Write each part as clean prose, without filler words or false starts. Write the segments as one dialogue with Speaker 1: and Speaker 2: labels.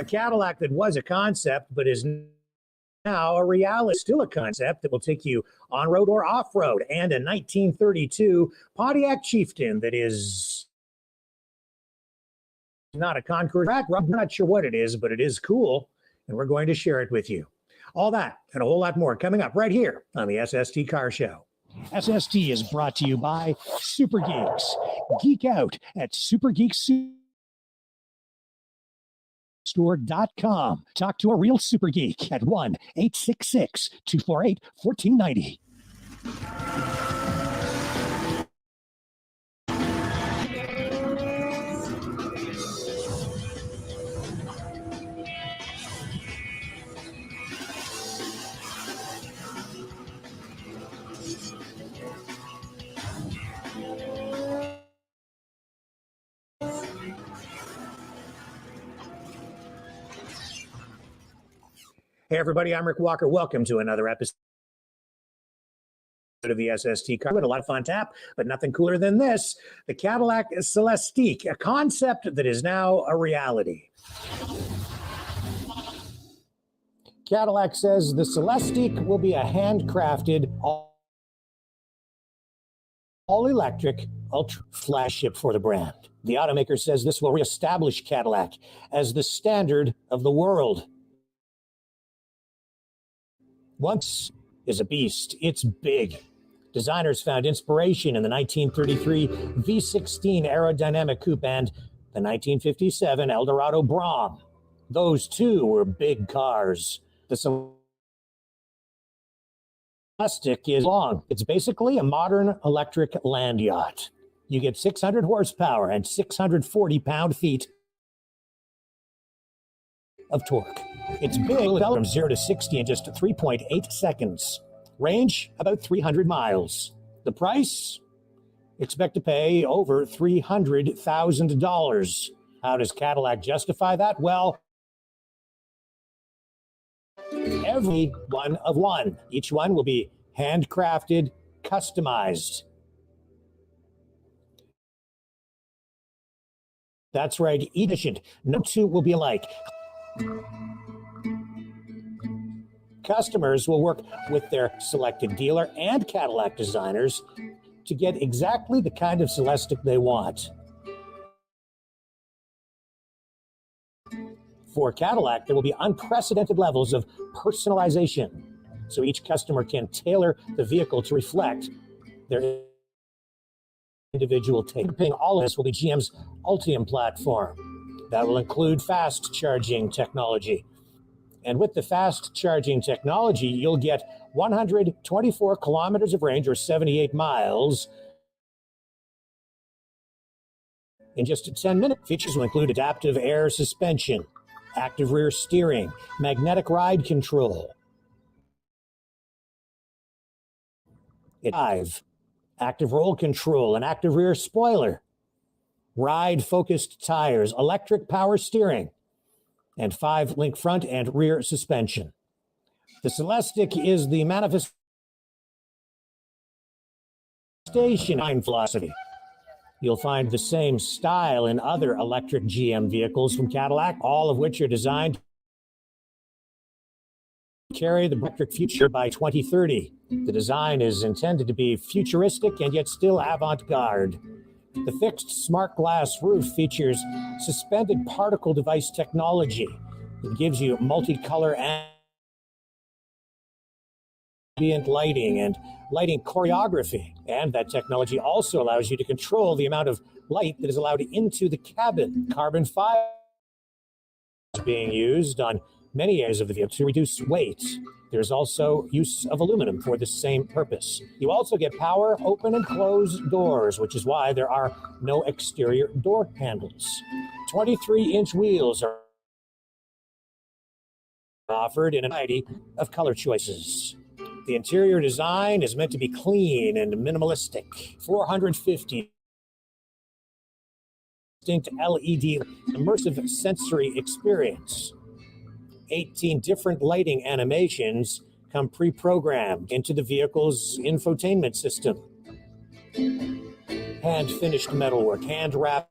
Speaker 1: A Cadillac that was a concept but is now a reality, still a concept that will take you on-road or off-road, and a 1932 Pontiac Chieftain that is not a Concours track. I'm not sure what it is, but it is cool, and we're going to share it with you. All that and a whole lot more coming up right here on the SST Car Show. SST is brought to you by Super Geeks. Geek out at supergeekstore.com. Talk to a real super geek at 1-866-248-1490. Hey, everybody, I'm Rick Walker. Welcome to another episode of the SST Car. A lot of fun tap, but nothing cooler than this. The Cadillac Celestiq, a concept that is now a reality. Cadillac says the Celestiq will be a handcrafted, all-electric, ultra flagship for the brand. The automaker says this will reestablish Cadillac as the standard of the world. Once is a beast. It's big. Designers found inspiration in the 1933 V16 aerodynamic coupe and the 1957 Eldorado Brom. Those two were big cars. The Celestiq is long. It's basically a modern electric land yacht. You get 600 horsepower and 640 pound-feet of torque. It's big, from 0 to 60 in just 3.8 seconds. Range, about 300 miles. The price? Expect to pay over $300,000. How does Cadillac justify that? Well, every one of one. Each one will be handcrafted, customized. That's right, efficient. No two will be alike. Customers will work with their selected dealer and Cadillac designers to get exactly the kind of Celestiq they want. For Cadillac, there will be unprecedented levels of personalization, so each customer can tailor the vehicle to reflect their individual taste. All of this will be GM's Ultium platform. That will include fast charging technology. And with the fast charging technology, you'll get 124 kilometers of range, or 78 miles, in just 10 minutes. Features will include adaptive air suspension, active rear steering, magnetic ride control, active roll control, and active rear spoiler, ride-focused tires, electric power steering, and 5-link front and rear suspension. The Celestiq is the manifestation design philosophy. You'll find the same style in other electric GM vehicles from Cadillac, all of which are designed to carry the electric future by 2030. The design is intended to be futuristic and yet still avant-garde. The fixed smart glass roof features suspended particle device technology. It gives you multicolor ambient lighting and lighting choreography. And that technology also allows you to control the amount of light that is allowed into the cabin. Carbon fiber is being used on many areas of the vehicle to reduce weight. There's also use of aluminum for the same purpose. You also get power open and close doors, which is why there are no exterior door handles. 23-inch wheels are offered in a variety of color choices. The interior design is meant to be clean and minimalistic. 450 distinct LED immersive sensory experience. 18 different lighting animations come pre-programmed into the vehicle's infotainment system. Hand-finished metalwork, hand-wrapped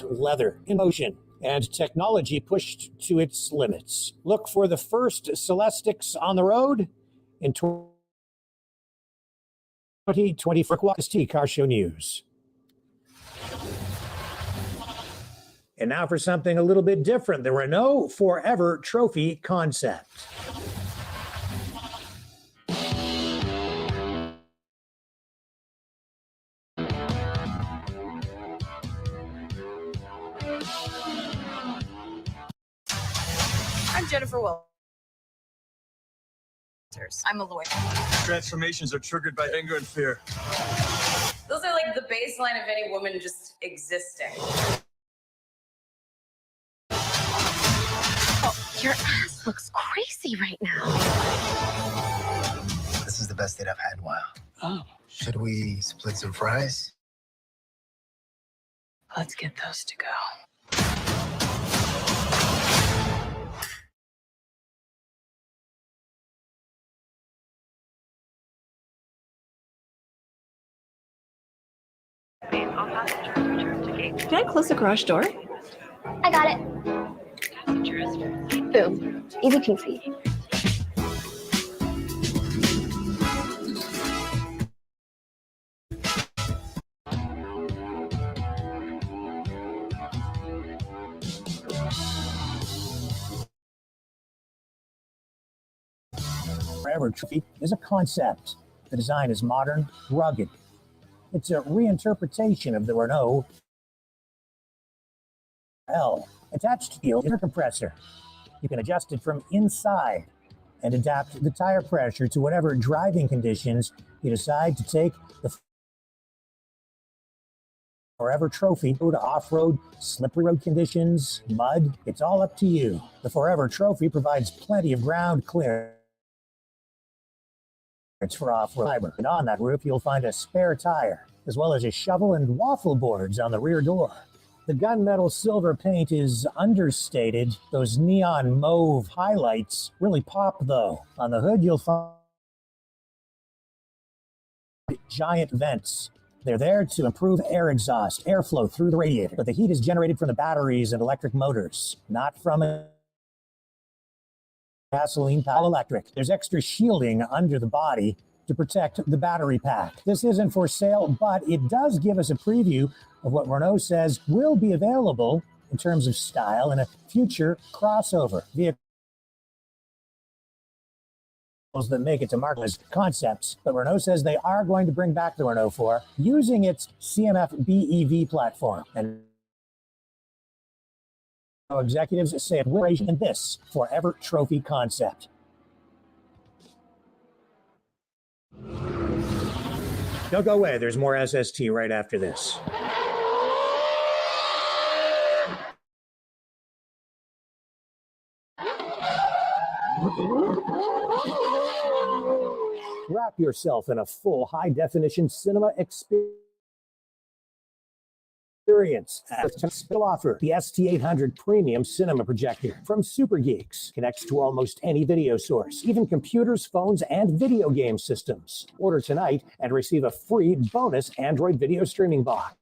Speaker 1: leather in motion. and technology pushed to its limits. Look for the first Celestiqs on the road in 2020 for Cadillac Car Show News. And now for something a little bit different, the Renault Forever Trophy concept.
Speaker 2: I'm Jennifer Walters. I'm a lawyer.
Speaker 3: Transformations are triggered by anger and fear.
Speaker 2: Those are like the baseline of any woman just existing.
Speaker 4: Oh, your ass looks crazy right now.
Speaker 5: This is the best date I've had in a while.
Speaker 4: Oh.
Speaker 5: Should we split some fries?
Speaker 4: Let's get those to go. Can I close the garage door?
Speaker 6: I got it. Boom. Easy peasy.
Speaker 1: Forever Trophy is a concept. The design is modern, rugged. It's a reinterpretation of the Renault L. Attached to the air compressor. You can adjust it from inside and adapt the tire pressure to whatever driving conditions you decide to take the Forever Trophy to off-road, slippery road conditions, mud. It's all up to you. The Forever Trophy provides plenty of ground clearance for off-road fiber. And on that roof, you'll find a spare tire, as well as a shovel and waffle boards on the rear door. The gunmetal silver paint is understated. Those neon mauve highlights really pop, though. On the hood, you'll find giant vents. They're there to improve air exhaust, airflow through the radiator. But the heat is generated from the batteries and electric motors, not from a gasoline powered electric. There's extra shielding under the body to protect the battery pack. This isn't for sale, but it does give us a preview of what Renault says will be available in terms of style in a future crossover vehicle that make it to market as concepts. But Renault says they are going to bring back the Renault 4 using its CMF BEV platform. And executives say it will in this Forever Trophy concept. Don't go away. There's more SST right after this. Wrap yourself in a full high-definition cinema experience. Will offer the ST800 Premium Cinema Projector from Super Geeks. Connects to almost any video source, even computers, phones, and video game systems. Order tonight and receive a free bonus Android video streaming box.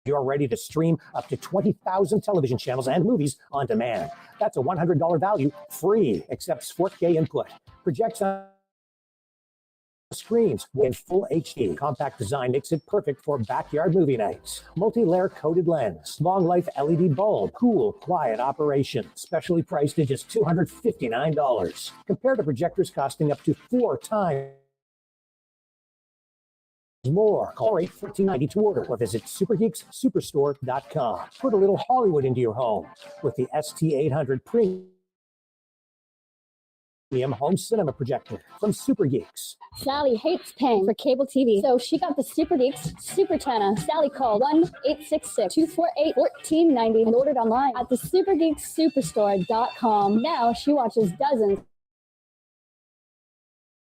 Speaker 1: You're ready to stream up to 20,000 television channels and movies on demand. That's a $100 value, free, accepts 4K input. Projects on screens in full HD. Compact design makes it perfect for backyard movie nights. Multi-layer coated lens, long life LED bulb, cool, quiet operation. Specially priced at just $259. Compared to projectors costing up to 4 times more. Call 81490 to order or visit supergeekssuperstore.com. Put a little Hollywood into your home with the ST800 Premium Home Cinema Projector from Super Geeks.
Speaker 6: Sally hates paying for cable TV, so she got the Super Geeks Super Channel. Sally called 1-866-248-1490 and ordered online at the supergeekssuperstore.com. Now she watches dozens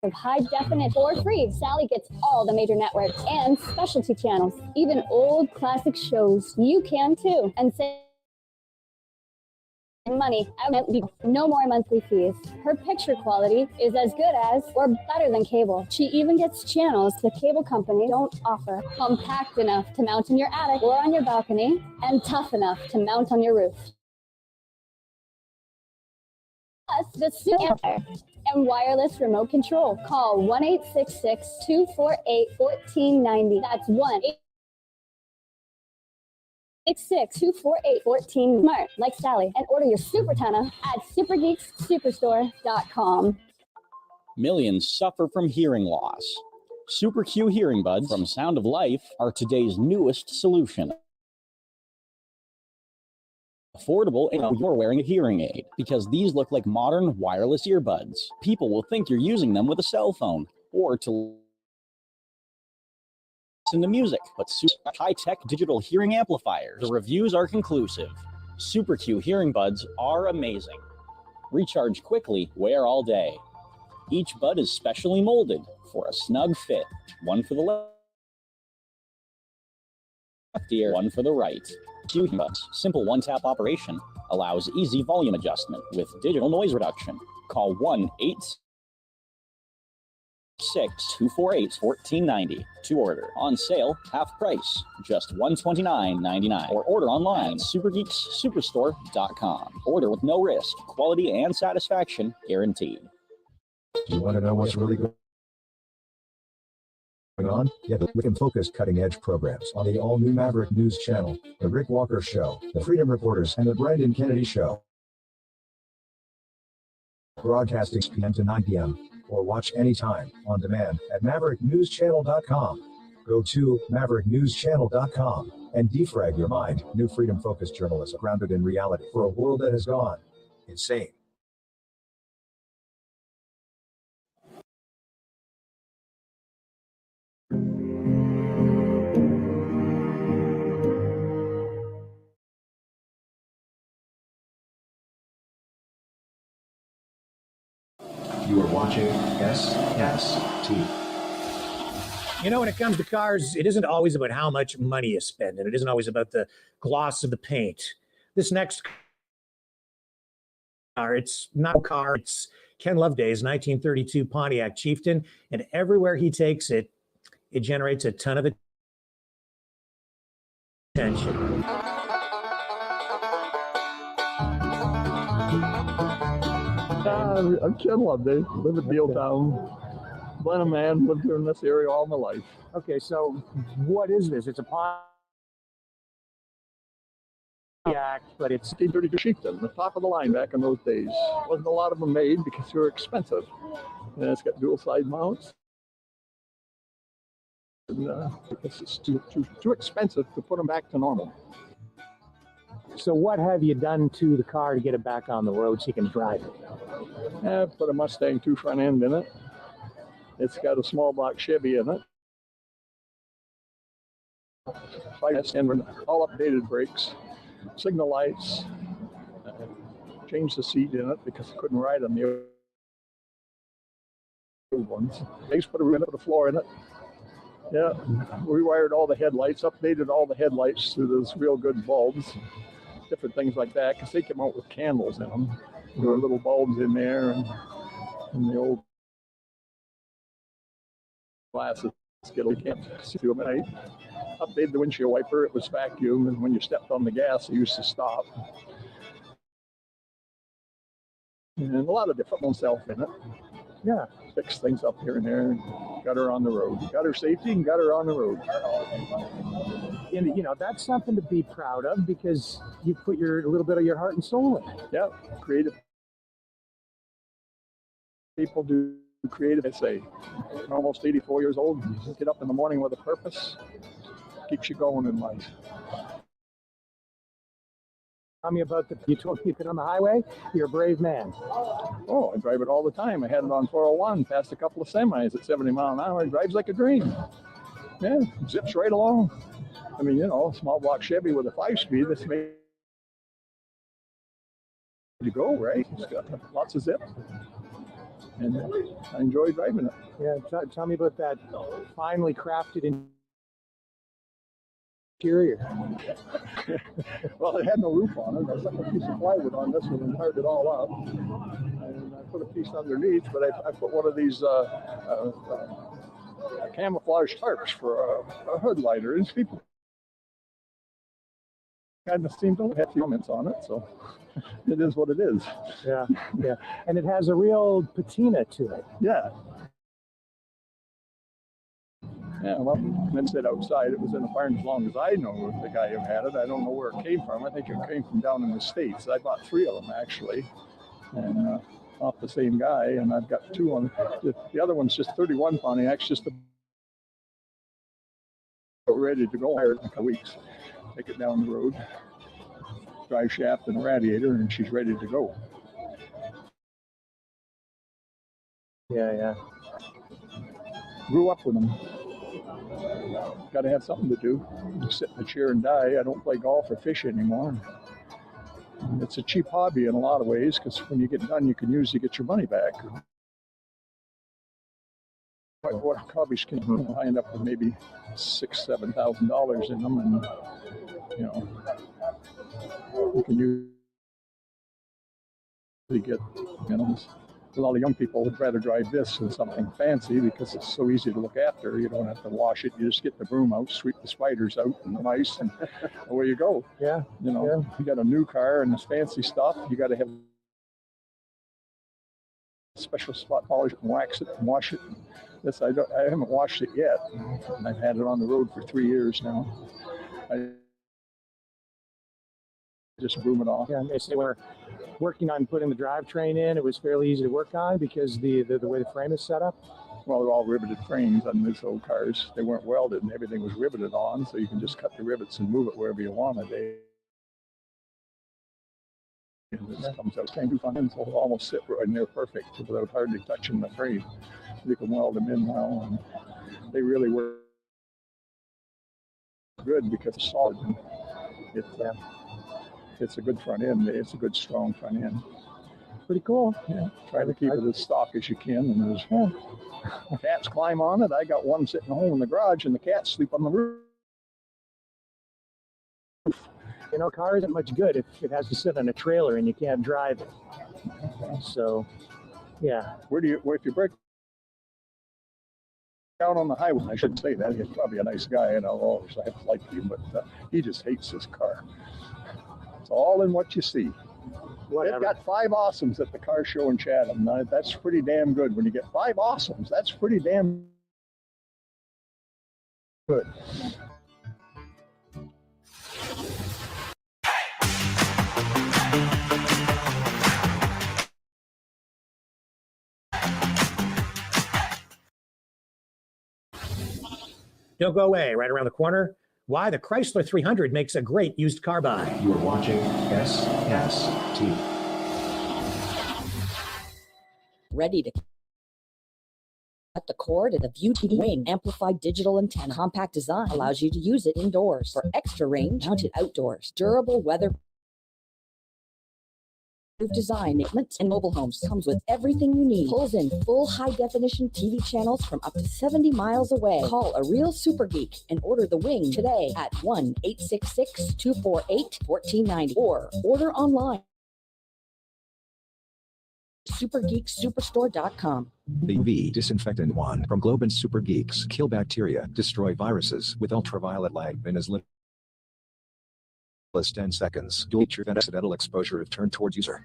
Speaker 6: of high definition for free. Sally gets all the major networks and specialty channels, even old classic shows. You can too, and say money. No more monthly fees. Her picture quality is as good as or better than cable. She even gets channels the cable company don't offer. Compact enough to mount in your attic or on your balcony, and tough enough to mount on your roof. Plus, the super and wireless remote control. Call 1-866-248-1490. That's 1-866-248-14 Smart, like Sally, and order your Super Tonna at supergeekssuperstore.com.
Speaker 7: Millions suffer from hearing loss. Super Q hearing buds from Sound of Life are today's newest solution. Affordable, and you're wearing a hearing aid, because these look like modern wireless earbuds. People will think you're using them with a cell phone or to listen to music, but super high-tech digital hearing amplifiers. The reviews are conclusive. Super Q hearing buds are amazing. Recharge quickly, wear all day. Each bud is specially molded for a snug fit. One for the left ear, one for the right. Q buds, simple one-tap operation, allows easy volume adjustment with digital noise reduction. Call 1-866-248-1490 to order. On sale, half price, just $129.99. Or order online at supergeekssuperstore.com. Order with no risk, quality and satisfaction guaranteed.
Speaker 8: You want to know what's really going on? Get the quick and focused cutting-edge programs on the all-new Maverick News Channel, The Rick Walker Show, The Freedom Reporters, and The Brandon Kennedy Show. Broadcasting 6 p.m. to 9 p.m. or watch anytime on demand at mavericknewschannel.com. Go to mavericknewschannel.com and defrag your mind. New freedom-focused journalism grounded in reality for a world that has gone insane. You are watching SST.
Speaker 1: You know, when it comes to cars, it isn't always about how much money you spend, and it isn't always about the gloss of the paint. This next car, it's not a car, it's Ken Loveday's 1932 Pontiac Chieftain, and everywhere he takes it, it generates a ton of attention.
Speaker 9: I'm Ken Loveday, live in Bealtown. Been a man, lived here in this area all my life.
Speaker 1: Okay, so what is this? It's a Pontiac, but it's
Speaker 9: 1932 Chieftain, the top of the line back in those days. Wasn't a lot of them made because they were expensive. And it's got dual side mounts. And, because it's too expensive to put them back to normal.
Speaker 1: So what have you done to the car to get it back on the road so you can drive it?
Speaker 9: Put a Mustang 2 front end in it. It's got a small block Chevy in it. And all updated brakes, signal lights. Changed the seat in it because I couldn't ride on the old ones. They put a floor in it. Yeah, rewired all the headlights, updated all the headlights to those real good bulbs. Different things like that, because they came out with candles in them. There were little bulbs in there, and the old glasses you can't see them at night. Updated the windshield wiper, it was vacuum, and when you stepped on the gas, it used to stop. And a lot of different oneself in it. Yeah, fixed things up here and there, and got her on the road. Got her safety and got her on the road.
Speaker 1: And, you know, that's something to be proud of because you put a little bit of your heart and soul in it.
Speaker 9: Yeah, creative people do creative. I say, I'm almost 84 years old. You get up in the morning with a purpose, keeps you going in life.
Speaker 1: Tell me about you told me on the highway. You're a brave man.
Speaker 9: Oh, I drive it all the time. I had it on 401, passed a couple of semis at 70 miles an hour. It drives like a dream. Yeah, zips right along. I mean, you know, small block Chevy with a 5-speed, that's made to go, right? It's got lots of zip. And I enjoy driving it.
Speaker 1: Yeah, tell me about that finely crafted Interior.
Speaker 9: Well, it had no roof on it. I stuck a piece of plywood on this one and tarred it all up. And I put a piece underneath, but I put one of these camouflage tarps for a hood lighter. And people kind of seem to have comments on it, so it is what it is.
Speaker 1: Yeah, yeah. And it has a real patina to it.
Speaker 9: Yeah. Yeah, well, men said outside it was in a barn as long as I know the guy who had it. I don't know where it came from. I think it came from down in the States. I bought 3 of them actually, and off the same guy, and I've got 2 on. The other one's just 31 Pontiac's, just ready to go here in a couple weeks. Take it down the road, drive shaft and a radiator, and she's ready to go.
Speaker 1: Yeah, yeah.
Speaker 9: Grew up with them. Got to have something to do. You sit in a chair and die. I don't play golf or fish anymore. It's a cheap hobby in a lot of ways because when you get done, you can usually get your money back. What hobbies can I end up with maybe $6,000-7,000 in them, and you can usually get a lot of young people would rather drive this than something fancy because it's so easy to look after. You don't have to wash it. You just get the broom out, sweep the spiders out and the mice, and away you go.
Speaker 1: Yeah.
Speaker 9: You got a new car and this fancy stuff. You got to have a special spot polish and wax it and wash it. This I haven't washed it yet. And I've had it on the road for 3 years now. I just broom it off.
Speaker 1: Yeah, and they say we're working on putting the drivetrain in. It was fairly easy to work on because the way the frame is set up.
Speaker 9: Well, they're all riveted frames on these old cars. They weren't welded, and everything was riveted on, so you can just cut the rivets and move it wherever you want it. And this comes out kind of fun, so it'll almost sit right in there perfect without hardly touching the frame. You can weld them in now, and they really work good because it's solid. It's a good front end. It's a good strong front end.
Speaker 1: Pretty cool.
Speaker 9: Yeah. Try to keep it as stock as you can. And there's cats climb on it. I got one sitting home in the garage, and the cats sleep on the roof.
Speaker 1: A car isn't much good if it has to sit on a trailer and you can't drive it. So, yeah.
Speaker 9: If you break down on the highway, I shouldn't say that. He's probably a nice guy, and I'll always have to like him, but he just hates this car. It's all in what you see. They've got 5 awesomes at the car show in Chatham. Now, that's pretty damn good. When you get 5 awesomes, that's pretty damn good.
Speaker 1: Don't go away. Right around the corner, why the Chrysler 300 makes a great used car buy.
Speaker 8: You are watching SST.
Speaker 10: Ready to cut the cord at the View TV wing. Amplified digital antenna. Compact design allows you to use it indoors for extra range. Mounted outdoors. Durable weather design, maintenance, and mobile homes. Comes with everything you need. Pulls in full high-definition TV channels from up to 70 miles away. Call a real super geek and order the wing today at 1-866-248-1490 or order online. SuperGeekSuperstore.com.
Speaker 8: The UV Disinfectant Wand from Globe and Super Geeks. Kill bacteria, destroy viruses with ultraviolet light in as little as 10 seconds. Delete your accidental exposure if turned towards user.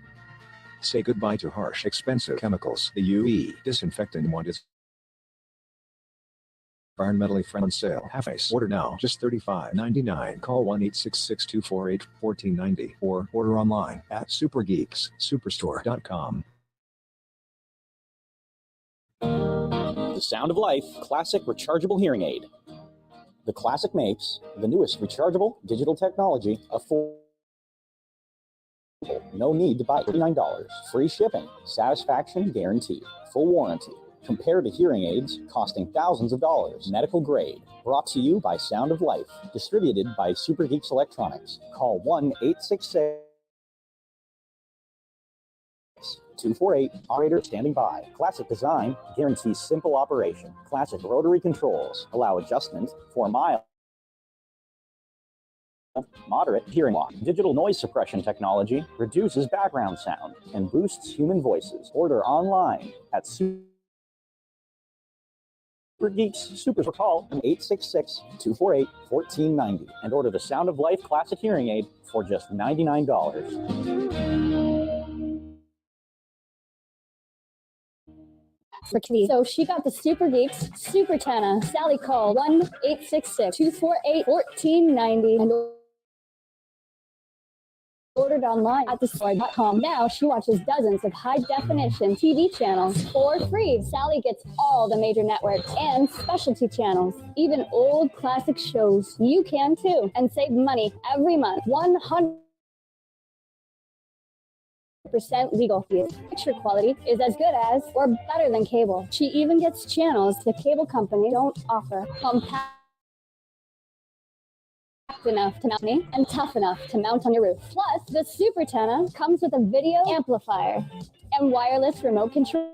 Speaker 8: Say goodbye to harsh, expensive chemicals. The UV Disinfectant Wand is environmentally friendly. On sale. Half-ice. Order now. Just $35.99. Call 1-866-248-1490 or order online at SuperGeeksSuperstore.com.
Speaker 7: The Sound of Life Classic Rechargeable Hearing Aid. The Classic Mapes, the newest rechargeable digital technology, affordable. No need to buy $39. Free shipping. Satisfaction guaranteed. Full warranty. Compared to hearing aids costing thousands of dollars. Medical grade. Brought to you by Sound of Life. Distributed by Super Geeks Electronics. Call 1-866-248. Operator standing by. Classic design guarantees simple operation. Classic rotary controls allow adjustment for mild moderate hearing loss. Digital noise suppression technology reduces background sound and boosts human voices. Order online at Super Geeks Super Call 866-248-1490 and order the Sound of Life Classic Hearing Aid for just $99.
Speaker 6: So she got the Super Geeks Super Tana. Sally called 1-866-248-1490 and ordered online at thestore.com. Now she watches dozens of high-definition TV channels for free. Sally gets all the major networks and specialty channels, even old classic shows. You can too, and save money every month. 100% legal fees. Picture quality is as good as or better than cable. She even gets channels the cable company don't offer. Compact enough to mount me and tough enough to mount on your roof. Plus, the Super Tana comes with a video amplifier and wireless remote control.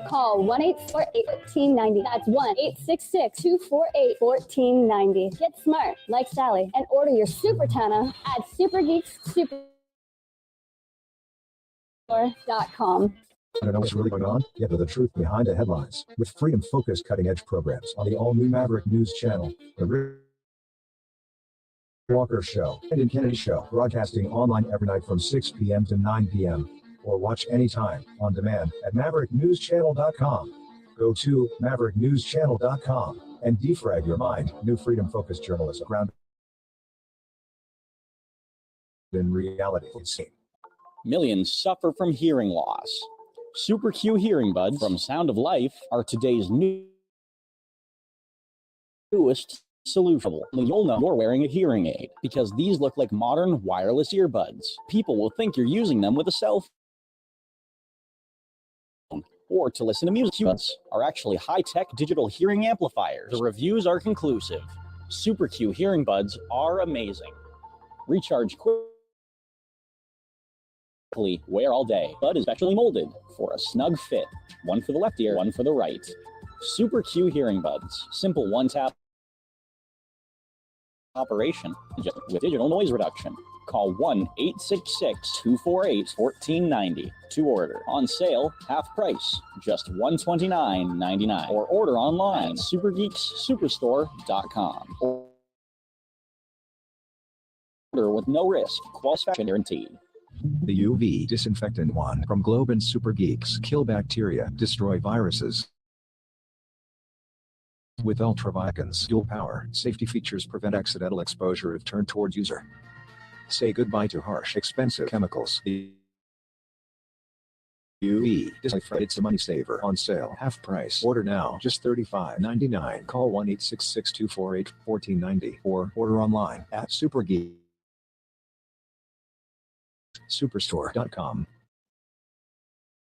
Speaker 6: Call 1-848-1490. That's 1-866-248-1490. Get smart like Sally and order your Super Tana at supergeekssuperstore.com.
Speaker 8: Want to know what's really going on? Get to the truth behind the headlines with freedom-focused cutting-edge programs on the all-new Maverick News Channel, the Rick Walker Show, and Kennedy Show, broadcasting online every night from 6 p.m. to 9 p.m. or watch anytime on demand at mavericknewschannel.com. Go to mavericknewschannel.com and defrag your mind. New freedom-focused journalism grounded in reality.
Speaker 7: Millions suffer from hearing loss. Super Q hearing buds from Sound of Life are today's newest solution. You'll know you're wearing a hearing aid because these look like modern wireless earbuds. People will think you're using them with a cell phone or to listen to music. Buds are actually high-tech digital hearing amplifiers. The reviews are conclusive. Super Q hearing buds are amazing. Recharge quickly, wear all day. Bud is specially molded for a snug fit. One for the left ear, one for the right. Super Q hearing buds. Simple one-tap operation with digital noise reduction. Call 1-866-248-1490 to order. On sale, half price, just $129.99. Or order online at supergeekssuperstore.com. Order with no risk, qualification guaranteed.
Speaker 8: The UV Disinfectant 1 from Globe and Super Geeks kill bacteria, destroy viruses. With ultraviolet dual power, safety features prevent accidental exposure if turned towards user. Say goodbye to harsh, expensive chemicals. The UV Disinfectant, it's a money saver. On sale, half price. Order now, just $35.99. Call 1-866-248-1490 or order online at superstore.com.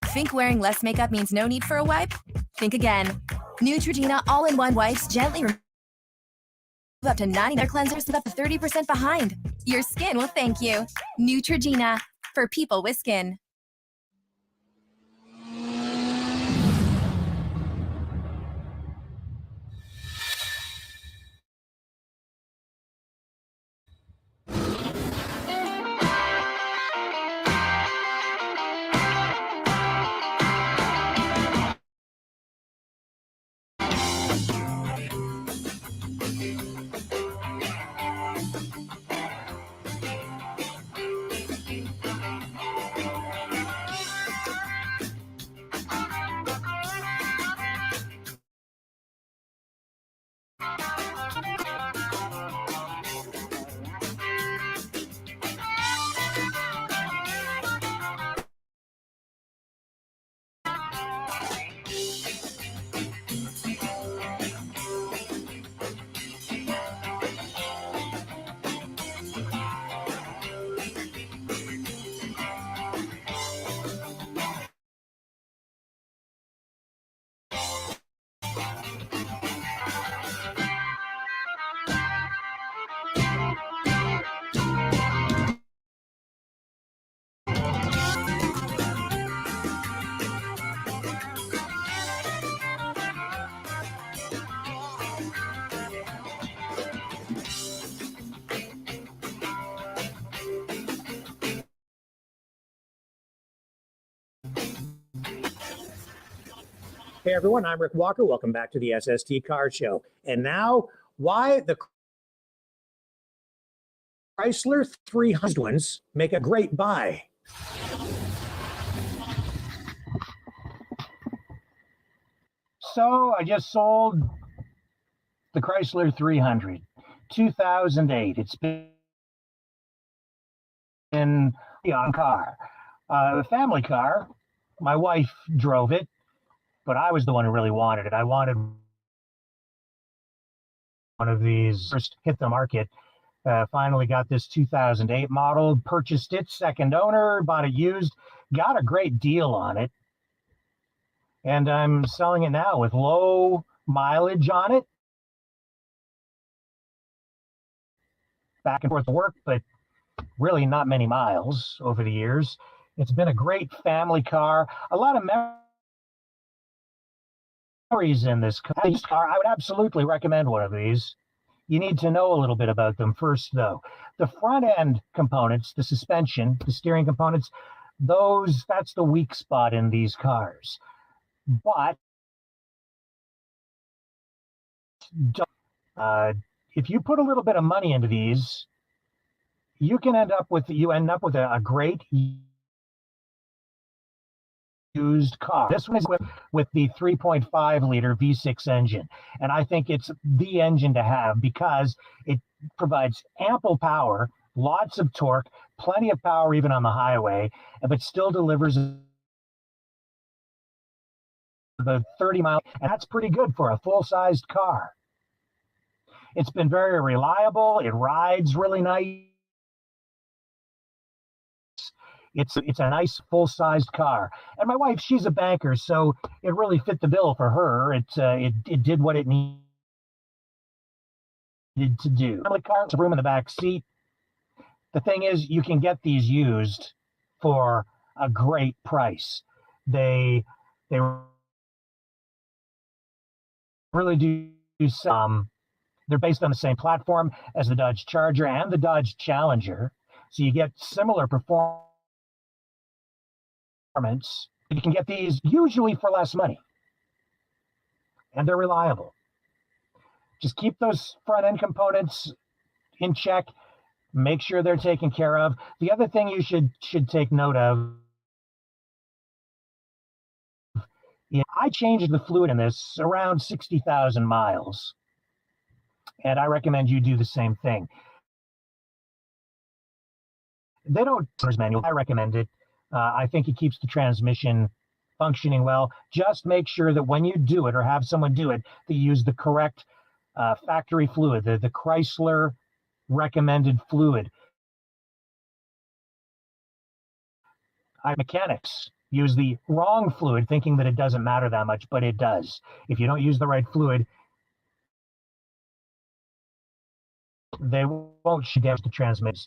Speaker 11: Think wearing less makeup means no need for a wipe? Think again. Neutrogena all-in-one wipes gently remove up to 90 hair cleansers with up to 30% behind. Your skin will thank you. Neutrogena, for people with skin.
Speaker 1: Hey everyone, I'm Rick Walker. Welcome back to the SST Car Show. And now, why the Chrysler 300 ones make a great buy.
Speaker 12: So I just sold the Chrysler 300, 2008. It's been a car, a family car. My wife drove it, but I was the one who really wanted it. I wanted one of these. First hit the market. Finally got this 2008 model, purchased it, second owner, bought it used, got a great deal on it. And I'm selling it now with low mileage on it. Back and forth to work, but really not many miles over the years. It's been a great family car. A lot of memories in this car. I would absolutely recommend one of these. You need to know a little bit about them first, though. The front end components, the suspension, the steering components, that's the weak spot in these cars. But if you put a little bit of money into these, you end up with a great used car. This one is with the 3.5 liter V6 engine, and I think it's the engine to have because it provides ample power, lots of torque, plenty of power even on the highway, but still delivers the 30 miles, and that's pretty good for a full-sized car. It's been very reliable. It rides really nice. It's a nice full-sized car. And my wife, she's a banker, so it really fit the bill for her. It did what it needed to do. Family car, room in the back seat. The thing is, you can get these used for a great price. They really do some. They're based on the same platform as the Dodge Charger and the Dodge Challenger, so you get similar performance. You can get these usually for less money, and they're reliable. Just keep those front end components in check. Make sure they're taken care of. The other thing you should take note of, I changed the fluid in this around 60,000 miles, and I recommend you do the same thing. They don't manual. I recommend it. I think it keeps the transmission functioning well. Just make sure that when you do it or have someone do it, that you use the correct factory fluid, the Chrysler recommended fluid. Mechanics use the wrong fluid thinking that it doesn't matter that much, but it does. If you don't use the right fluid, they won't damage the transmitters.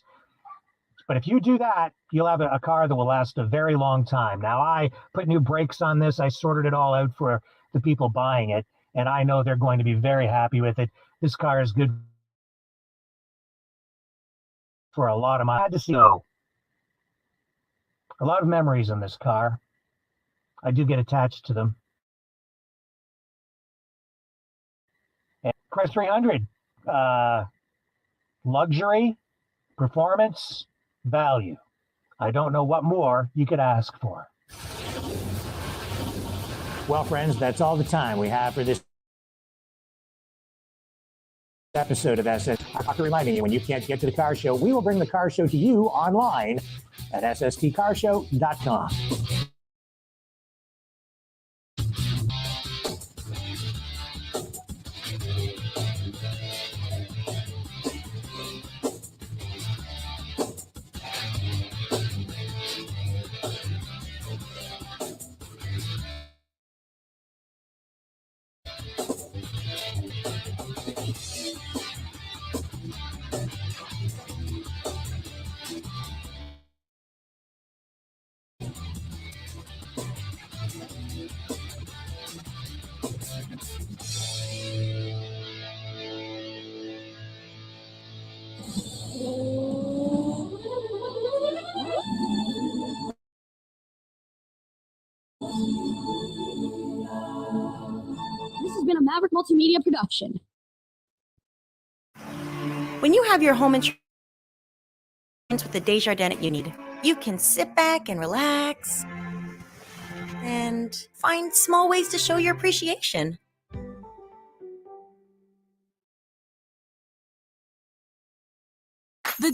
Speaker 12: But if you do that, you'll have a car that will last a very long time. Now, I put new brakes on this. I sorted it all out for the people buying it, and I know they're going to be very happy with it. This car is good for a lot of miles. I had to see a lot of memories in this car. I do get attached to them. And Chrysler 300, luxury, performance, value. I don't know what more you could ask for.
Speaker 1: Well, friends, that's all the time we have for this episode of SS. After reminding you, when you can't get to the car show, we will bring the car show to you online at sstcarshow.com.
Speaker 6: been a Maverick Multimedia production.
Speaker 13: When you have your home insurance with the Desjardins you need, you can sit back and relax and find small ways to show your appreciation.
Speaker 14: The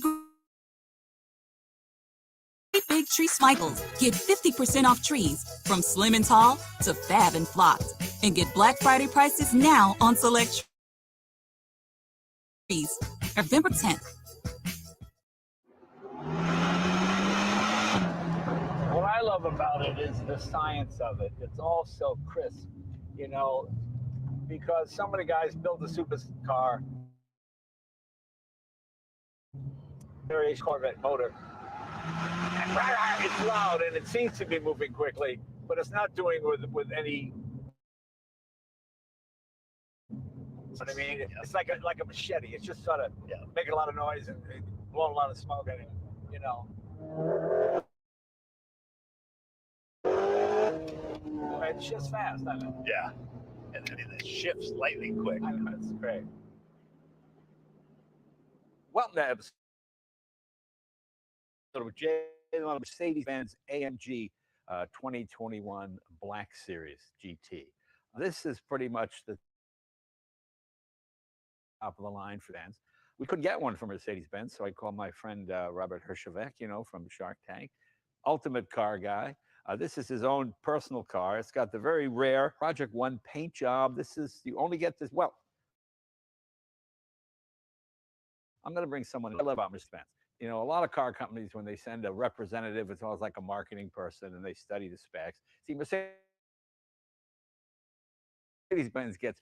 Speaker 14: Great Big Tree Smichaels. Get 50% off trees from slim and tall to fab and flocked. And get Black Friday prices now on select trees. November 10th.
Speaker 15: What I love about it is the science of it. It's all so crisp, you know, because some of the guys build a supercar, various Corvette motor. It's loud and it seems to be moving quickly, but it's not doing with any. What I mean, it's like a machete. It's just sort of making a lot of noise and blowing a lot of smoke at it, you know. It shifts fast, doesn't it?
Speaker 16: Yeah, and it shifts lightning quick.
Speaker 15: I know, it's great. Welcome to episode of Mercedes-Benz AMG 2021 Black Series GT. This is pretty much the top of the line for fans. We couldn't get one from Mercedes-Benz, so I called my friend Robert Herjavec, you know, from Shark Tank, ultimate car guy. This is his own personal car. It's got the very rare Project One paint job. You only get this. Well, I'm going to bring someone I love about Mercedes-Benz. You know, a lot of car companies, when they send a representative, it's always like a marketing person, and they study the specs. See, Mercedes-Benz gets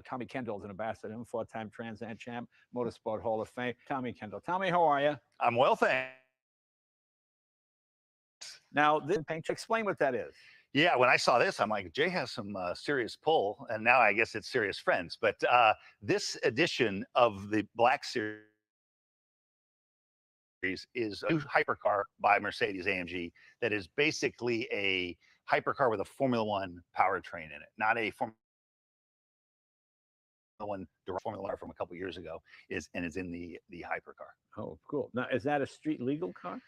Speaker 15: Tommy Kendall's an ambassador, four-time Trans Am champ, Motorsport Hall of Fame. Tommy Kendall. Tommy, how are you?
Speaker 16: I'm well, thanks.
Speaker 15: Now, explain what that is.
Speaker 16: Yeah, when I saw this, I'm like, Jay has some serious pull, and now I guess it's serious friends. But this edition of the Black Series is a new hypercar by Mercedes-AMG that is basically a hypercar with a Formula One powertrain in it, not a Formula One car from a couple years ago. Is in the hypercar.
Speaker 15: Oh, cool. Now, is that a street legal car?